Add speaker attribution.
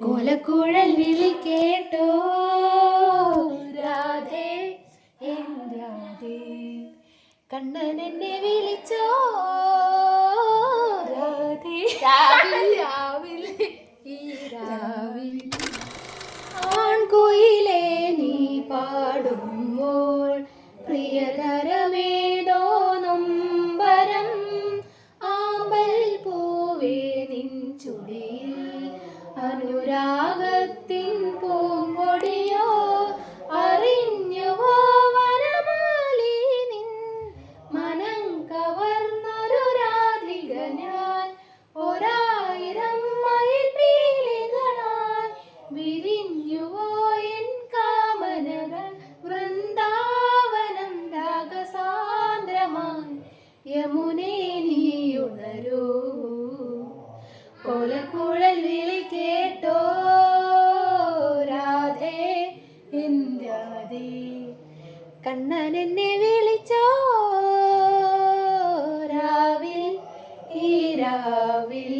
Speaker 1: കോലക്കുഴൽ വിളി കേട്ടോ രാധേ എൻ രാധേ, കണ്ണൻ എന്നെ വിളിച്ചോ രാധേ. രാവിലെ ഈ രാവിൽ ആൺകുയിലേ നീ പാടുമ്പോൾ പ്രിയതരമേതോ നൊമ്പരം, ആമ്പൽ പൂവേ നിൻ ചുടിയിൽ അനുരാഗത്തിൻ പൂങ്കൊടിയോ, അറിഞ്ഞുവോ വനമാലി നിൻ മനം കവർന്നൊരു രാധിക ഞാൻ, ഒരായിരം മയിൽ പീലികളാൽ വിരിഞ്ഞുവോ എൻ കാമനകൾ, വൃന്ദാവനം രാഗസാന്ദ്രമായി യമുനേ നീയുണരൂ. കോലക്കുഴൽ വിളി കേട്ടോ രാധേ എൻ രാധേ, കണ്ണൻ എന്നെ വിളിച്ചോ രാവിൽ ഈ രാവിൽ.